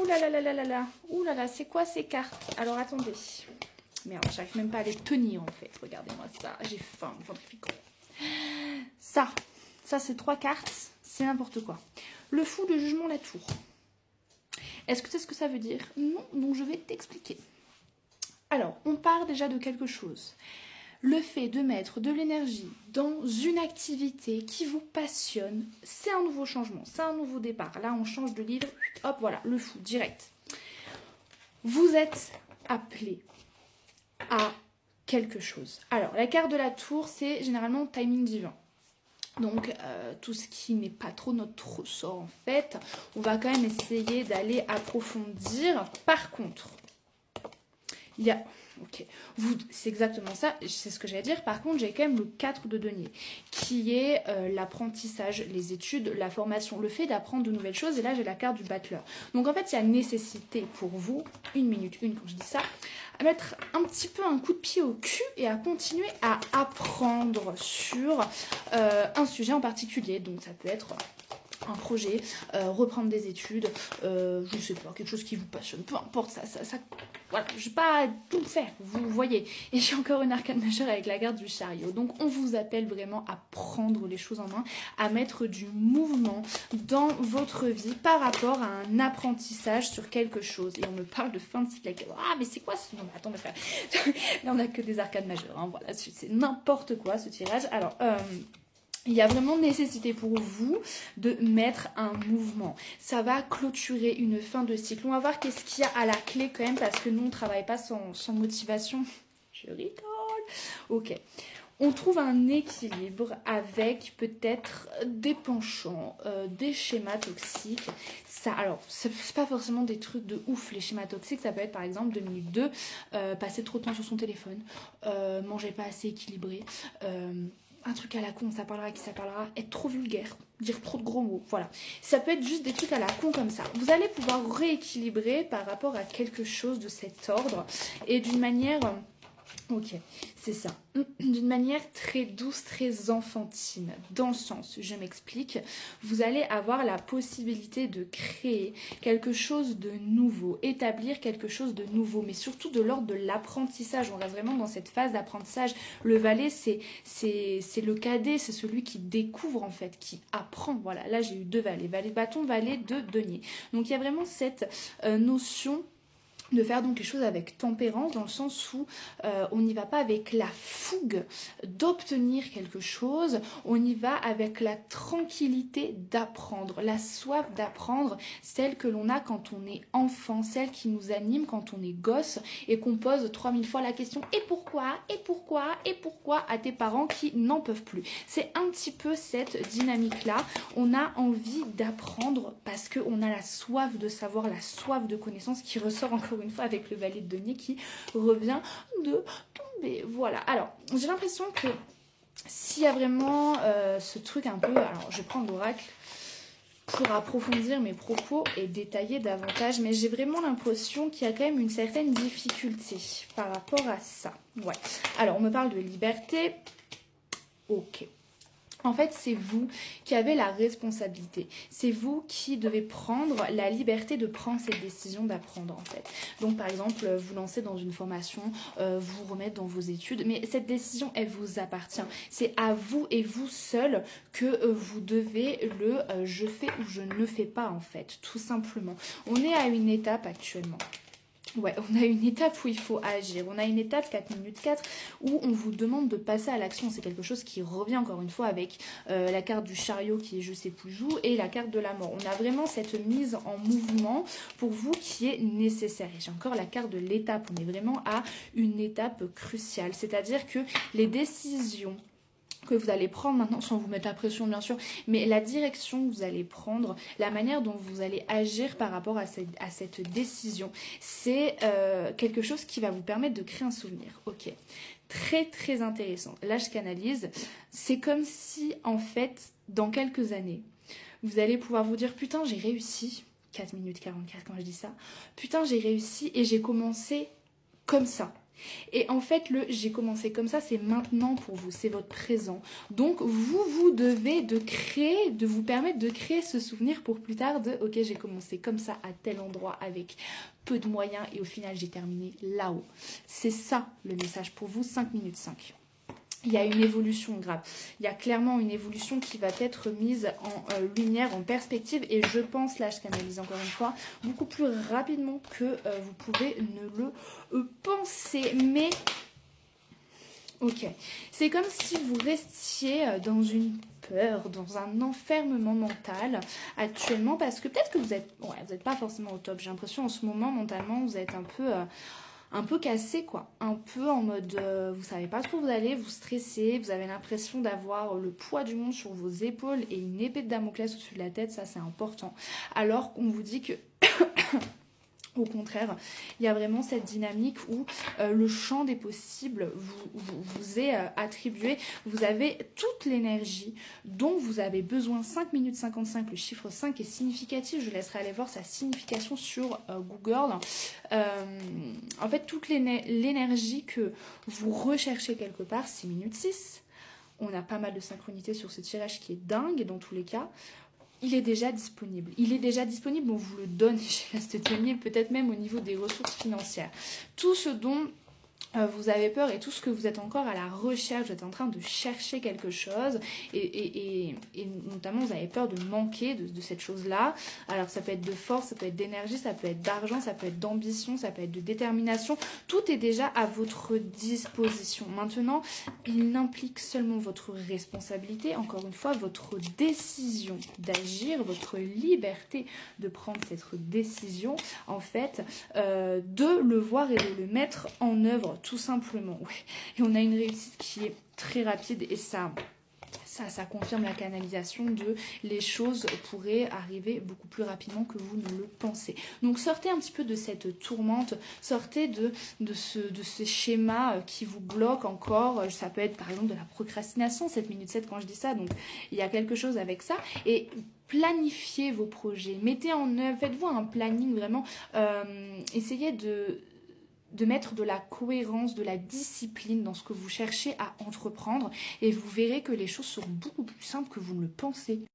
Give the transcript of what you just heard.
là là là là là là. Ouh là là, c'est quoi ces cartes? Alors attendez. Merde, j'arrive même pas à les tenir en fait. Regardez-moi ça, j'ai faim, ventrificant. Ça c'est 3 cartes, c'est n'importe quoi. Le fou, le jugement, la tour. Est-ce que tu sais ce que ça veut dire? Non, donc je vais t'expliquer. Alors, on part déjà de quelque chose. Le fait de mettre de l'énergie dans une activité qui vous passionne, c'est un nouveau changement, c'est un nouveau départ. Là, on change de livre, hop, voilà, le fou, direct. Vous êtes appelé à quelque chose. Alors, la carte de la tour, c'est généralement timing divin. Donc, tout ce qui n'est pas trop notre ressort, en fait, on va quand même essayer d'aller approfondir. Par contre, il y a... Ok, c'est exactement ça, c'est ce que j'allais dire. Par contre, j'ai quand même le 4 de denier, qui est l'apprentissage, les études, la formation, le fait d'apprendre de nouvelles choses. Et là, j'ai la carte du battleur. Donc, en fait, il y a nécessité pour vous, 1 minute 1 quand je dis ça, à mettre un petit peu un coup de pied au cul et à continuer à apprendre sur un sujet en particulier. Donc, ça peut être... un projet, reprendre des études, je sais pas, quelque chose qui vous passionne, peu importe, ça voilà, je vais pas tout faire, vous voyez. Et j'ai encore une arcane majeure avec la carte du chariot. Donc on vous appelle vraiment à prendre les choses en main, à mettre du mouvement dans votre vie par rapport à un apprentissage sur quelque chose. Et on me parle de fin de cycle. Ah mais c'est quoi ce... Non mais attends, là on a que des arcanes majeures, hein, voilà, c'est n'importe quoi ce tirage. Alors, il y a vraiment nécessité pour vous de mettre un mouvement. Ça va clôturer une fin de cycle. On va voir qu'est-ce qu'il y a à la clé quand même, parce que nous, on ne travaille pas sans motivation. Je rigole. Ok. On trouve un équilibre avec peut-être des penchants, des schémas toxiques. Ça, alors, c'est pas forcément des trucs de ouf, les schémas toxiques. Ça peut être par exemple 2 minutes 2, passer trop de temps sur son téléphone, manger pas assez équilibré, un truc à la con, ça parlera qui ça parlera, être trop vulgaire, dire trop de gros mots, voilà. Ça peut être juste des trucs à la con comme ça. Vous allez pouvoir rééquilibrer par rapport à quelque chose de cet ordre et d'une manière... Ok, c'est ça. D'une manière très douce, très enfantine. Dans le sens, je m'explique, vous allez avoir la possibilité de créer quelque chose de nouveau, établir quelque chose de nouveau, mais surtout de l'ordre de l'apprentissage. On reste vraiment dans cette phase d'apprentissage. Le valet, c'est le cadet, c'est celui qui découvre en fait, qui apprend. Voilà, là j'ai eu 2 valets. Valet de bâton, valet de denier. Donc il y a vraiment cette notion de faire donc quelque chose avec tempérance, dans le sens où on n'y va pas avec la fougue d'obtenir quelque chose, on y va avec la tranquillité d'apprendre, la soif d'apprendre, celle que l'on a quand on est enfant, celle qui nous anime quand on est gosse et qu'on pose 3000 fois la question « et pourquoi ? Et pourquoi ? Et pourquoi ?» à tes parents qui n'en peuvent plus. C'est un petit peu cette dynamique-là, on a envie d'apprendre parce qu'on a la soif de savoir, la soif de connaissance qui ressort encore une fois avec le valet de denier qui revient de tomber. Voilà, alors j'ai l'impression que s'il y a vraiment ce truc un peu... Alors je vais prendre l'oracle pour approfondir mes propos et détailler davantage, mais j'ai vraiment l'impression qu'il y a quand même une certaine difficulté par rapport à ça. Ouais. Alors on me parle de liberté. Ok. En fait, c'est vous qui avez la responsabilité. C'est vous qui devez prendre la liberté de prendre cette décision d'apprendre, en fait. Donc, par exemple, vous lancez dans une formation, vous remettre dans vos études, mais cette décision, elle vous appartient. C'est à vous et vous seul que vous devez le je fais ou je ne fais pas, en fait, tout simplement. On est à une étape actuellement. Ouais, on a une étape où il faut agir. On a une étape 4 minutes 4 où on vous demande de passer à l'action. C'est quelque chose qui revient encore une fois avec la carte du chariot qui est je sais plus joue et la carte de la mort. On a vraiment cette mise en mouvement pour vous qui est nécessaire. Et j'ai encore la carte de l'étape. On est vraiment à une étape cruciale. C'est-à-dire que les décisions que vous allez prendre maintenant, sans vous mettre la pression bien sûr, mais la direction que vous allez prendre, la manière dont vous allez agir par rapport à cette décision, c'est quelque chose qui va vous permettre de créer un souvenir. Ok, très très intéressant. Là je canalise, c'est comme si en fait dans quelques années, vous allez pouvoir vous dire putain j'ai réussi, 4 minutes 44 quand je dis ça, putain j'ai réussi et j'ai commencé comme ça. Et en fait, le j'ai commencé comme ça, c'est maintenant pour vous, c'est votre présent. Donc, vous devez de vous permettre de créer ce souvenir pour plus tard de ok, j'ai commencé comme ça à tel endroit avec peu de moyens et au final, j'ai terminé là-haut. C'est ça le message pour vous, 5 minutes 5. Il y a une évolution grave. Il y a clairement une évolution qui va être mise en lumière, en perspective. Et je pense, là je canalise encore une fois, beaucoup plus rapidement que vous pouvez ne le penser. Mais, ok. C'est comme si vous restiez dans une peur, dans un enfermement mental actuellement. Parce que peut-être que vous êtes, ouais, vous n'êtes pas forcément au top. J'ai l'impression en ce moment, mentalement, vous êtes un peu cassé quoi, un peu en mode vous savez pas trop où vous allez, vous stressez, vous avez l'impression d'avoir le poids du monde sur vos épaules et une épée de Damoclès au-dessus de la tête, ça c'est important. Alors qu'on vous dit que au contraire, il y a vraiment cette dynamique où le champ des possibles vous est attribué. Vous avez toute l'énergie dont vous avez besoin. 5 minutes 55, le chiffre 5 est significatif. Je laisserai aller voir sa signification sur Google. En fait, toute l'énergie que vous recherchez quelque part, 6 minutes 6. On a pas mal de synchronité sur ce tirage qui est dingue dans tous les cas. Il est déjà disponible. Il est déjà disponible, on vous le donne chez Reste-Tenir, peut-être même au niveau des ressources financières. Tout ce dont vous avez peur et tout ce que vous êtes encore à la recherche, vous êtes en train de chercher quelque chose et notamment vous avez peur de manquer de cette chose-là. Alors ça peut être de force, ça peut être d'énergie, ça peut être d'argent, ça peut être d'ambition, ça peut être de détermination. Tout est déjà à votre disposition. Maintenant, il n'implique seulement votre responsabilité, encore une fois, votre décision d'agir, votre liberté de prendre cette décision, en fait, de le voir et de le mettre en œuvre. Tout simplement, oui. Et on a une réussite qui est très rapide et ça confirme la canalisation de les choses pourraient arriver beaucoup plus rapidement que vous ne le pensez. Donc sortez un petit peu de cette tourmente, sortez de ces schémas qui vous bloquent encore. Ça peut être par exemple de la procrastination, 7 minutes 7 quand je dis ça, donc il y a quelque chose avec ça. Et planifiez vos projets, mettez en œuvre, faites-vous un planning vraiment, essayez de mettre de la cohérence, de la discipline dans ce que vous cherchez à entreprendre et vous verrez que les choses seront beaucoup plus simples que vous ne le pensez.